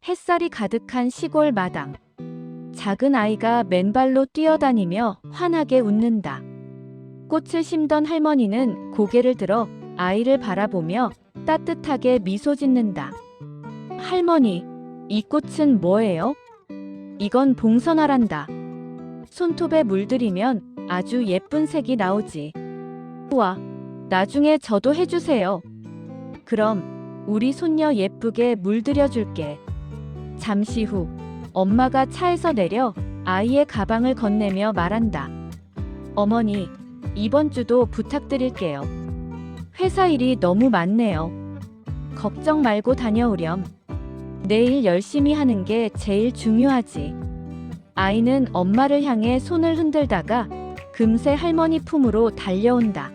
햇살이 가득한 시골 마당. 작은 아이가 맨발로 뛰어다니며 환하게 웃는다. 꽃을 심던 할머니는 고개를 들어 아이를 바라보며 따뜻하게 미소 짓는다. 할머니, 이 꽃은 뭐예요? 이건 봉선화란다. 손톱에 물들이면 아주 예쁜 색이 나오지. 우와, 나중에 저도 해주세요. 그럼 우리 손녀 예쁘게 물들여줄게. 잠시 후 엄마가 차에서 내려 아이의 가방을 건네며 말한다. 어머니, 이번 주도 부탁드릴게요. 회사 일이 너무 많네요. 걱정 말고 다녀오렴. 내일 열심히 하는 게 제일 중요하지. 아이는 엄마를 향해 손을 흔들다가 금세 할머니 품으로 달려온다.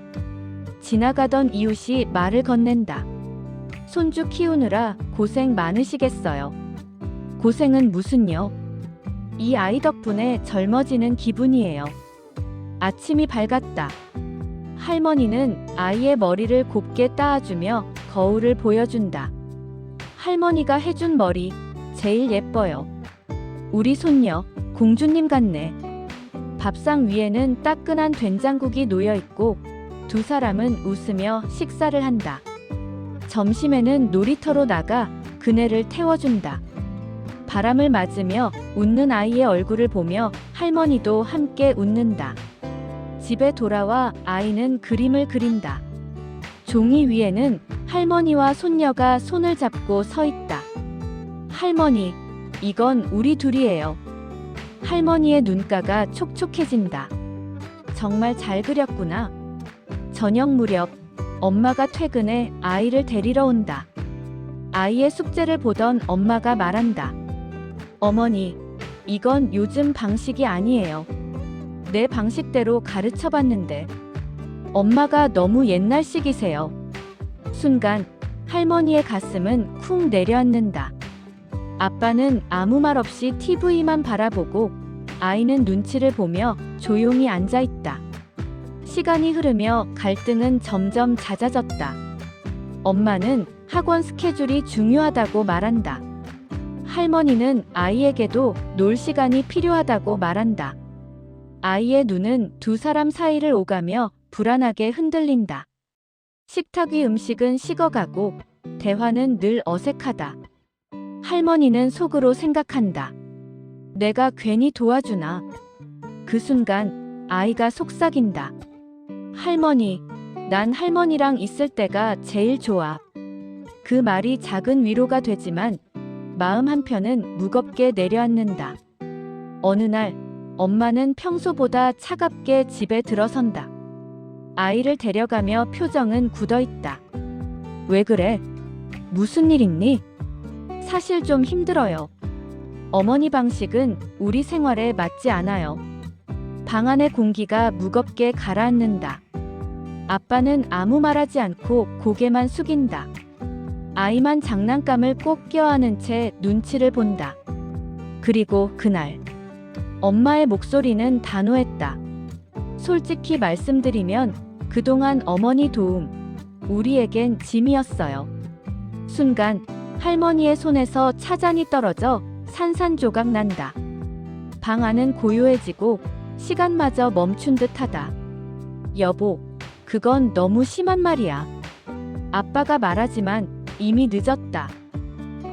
지나가던 이웃이 말을 건넨다. 손주 키우느라 고생 많으시겠어요. 고생은 무슨요? 이 아이 덕분에 젊어지는 기분이에요. 아침이 밝았다. 할머니는 아이의 머리를 곱게 따아주며 거울을 보여준다. 할머니가 해준 머리 제일 예뻐요. 우리 손녀 공주님 같네. 밥상 위에는 따끈한 된장국이 놓여있고 두 사람은 웃으며 식사를 한다. 점심에는 놀이터로 나가 그네를 태워준다. 바람을 맞으며 웃는 아이의 얼굴을 보며 할머니도 함께 웃는다. 집에 돌아와 아이는 그림을 그린다. 종이 위에는 할머니와 손녀가 손을 잡고 서 있다. 할머니, 이건 우리 둘이에요. 할머니의 눈가가 촉촉해진다. 정말 잘 그렸구나. 저녁 무렵 엄마가 퇴근해 아이를 데리러 온다. 아이의 숙제를 보던 엄마가 말한다. 어머니, 이건 요즘 방식이 아니에요. 내 방식대로 가르쳐 봤는데. 엄마가 너무 옛날식이세요. 순간 할머니의 가슴은 쿵 내려앉는다. 아빠는 아무 말 없이 TV만 바라보고 아이는 눈치를 보며 조용히 앉아 있다. 시간이 흐르며 갈등은 점점 잦아졌다. 엄마는 학원 스케줄이 중요하다고 말한다. 할머니는 아이에게도 놀 시간이 필요하다고 말한다. 아이의 눈은 두 사람 사이를 오가며 불안하게 흔들린다. 식탁 위 음식은 식어가고 대화는 늘 어색하다. 할머니는 속으로 생각한다. 내가 괜히 도와주나. 그 순간 아이가 속삭인다. 할머니, 난 할머니랑 있을 때가 제일 좋아. 그 말이 작은 위로가 되지만 마음 한편은 무겁게 내려앉는다. 어느 날 엄마는 평소보다 차갑게 집에 들어선다. 아이를 데려가며 표정은 굳어있다. 왜 그래? 무슨 일 있니? 사실 좀 힘들어요. 어머니 방식은 우리 생활에 맞지 않아요. 방 안의 공기가 무겁게 가라앉는다. 아빠는 아무 말하지 않고 고개만 숙인다. 아이만 장난감을 꼭 껴안은 채 눈치를 본다. 그리고 그날 엄마의 목소리는 단호했다. 솔직히 말씀드리면 그동안 어머니 도움, 우리에겐 짐이었어요. 순간 할머니의 손에서 차잔이 떨어져 산산조각 난다. 방 안은 고요해지고 시간마저 멈춘 듯하다. 여보, 그건 너무 심한 말이야. 아빠가 말하지만 이미 늦었다.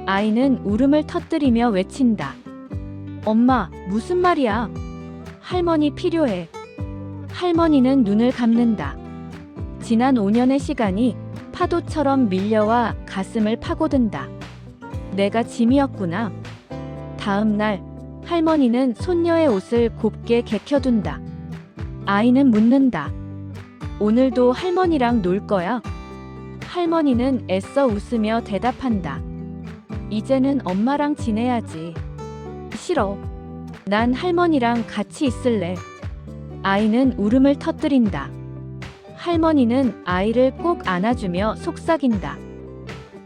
아이는 울음을 터뜨리며 외친다. 엄마, 무슨 말이야? 할머니 필요해. 할머니는 눈을 감는다. 지난 5년의 시간이 파도처럼 밀려와 가슴을 파고든다. 내가 짐이었구나. 다음 날 할머니는 손녀의 옷을 곱게 개켜둔다. 아이는 묻는다. 오늘도 할머니랑 놀 거야? 할머니는 애써 웃으며 대답한다. 이제는 엄마랑 지내야지. 싫어. 난 할머니랑 같이 있을래. 아이는 울음을 터뜨린다. 할머니는 아이를 꼭 안아주며 속삭인다.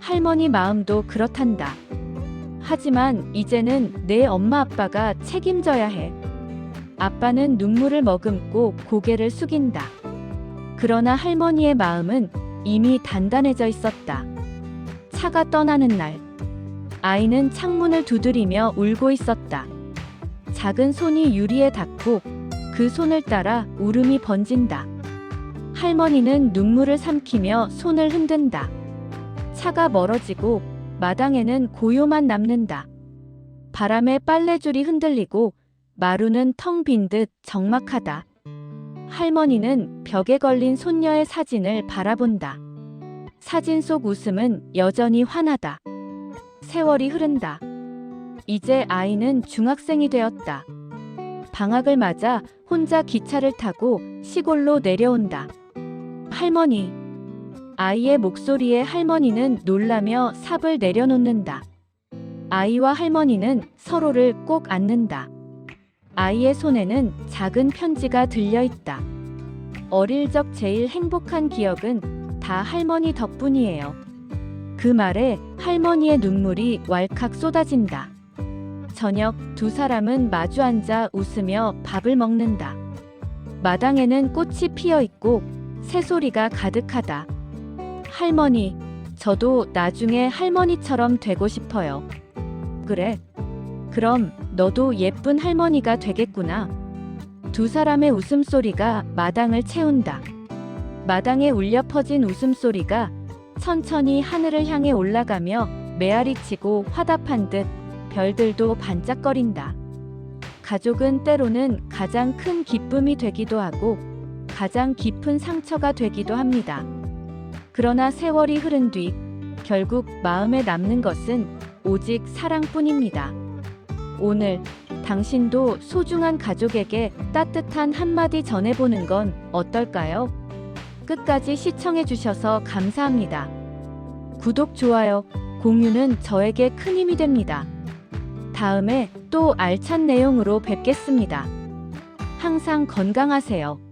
할머니 마음도 그렇단다. 하지만 이제는 내 엄마 아빠가 책임져야 해. 아빠는 눈물을 머금고 고개를 숙인다. 그러나 할머니의 마음은 이미 단단해져 있었다. 차가 떠나는 날 아이는 창문을 두드리며 울고 있었다. 작은 손이 유리에 닿고 그 손을 따라 울음이 번진다. 할머니는 눈물을 삼키며 손을 흔든다. 차가 멀어지고 마당에는 고요만 남는다. 바람에 빨래줄이 흔들리고 마루는 텅 빈 듯 적막하다. 할머니는 벽에 걸린 손녀의 사진을 바라본다. 사진 속 웃음은 여전히 환하다. 세월이 흐른다. 이제 아이는 중학생이 되었다. 방학을 맞아 혼자 기차를 타고 시골로 내려온다. 할머니. 아이의 목소리에 할머니는 놀라며 삽을 내려놓는다. 아이와 할머니는 서로를 꼭 안는다. 아이의 손에는 작은 편지가 들려있다. 어릴 적 제일 행복한 기억은 다 할머니 덕분이에요. 그 말에 할머니의 눈물이 왈칵 쏟아진다. 저녁 두 사람은 마주 앉아 웃으며 밥을 먹는다. 마당에는 꽃이 피어 있고 새소리가 가득하다. 할머니, 저도 나중에 할머니처럼 되고 싶어요. 그래. 그럼 너도 예쁜 할머니가 되겠구나. 두 사람의 웃음소리가 마당을 채운다. 마당에 울려 퍼진 웃음소리가 천천히 하늘을 향해 올라가며 메아리치고 화답한 듯 별들도 반짝거린다. 가족은 때로는 가장 큰 기쁨이 되기도 하고 가장 깊은 상처가 되기도 합니다. 그러나 세월이 흐른 뒤 결국 마음에 남는 것은 오직 사랑뿐입니다. 오늘 당신도 소중한 가족에게 따뜻한 한마디 전해보는 건 어떨까요? 끝까지 시청해주셔서 감사합니다. 구독, 좋아요, 공유는 저에게 큰 힘이 됩니다. 다음에 또 알찬 내용으로 뵙겠습니다. 항상 건강하세요.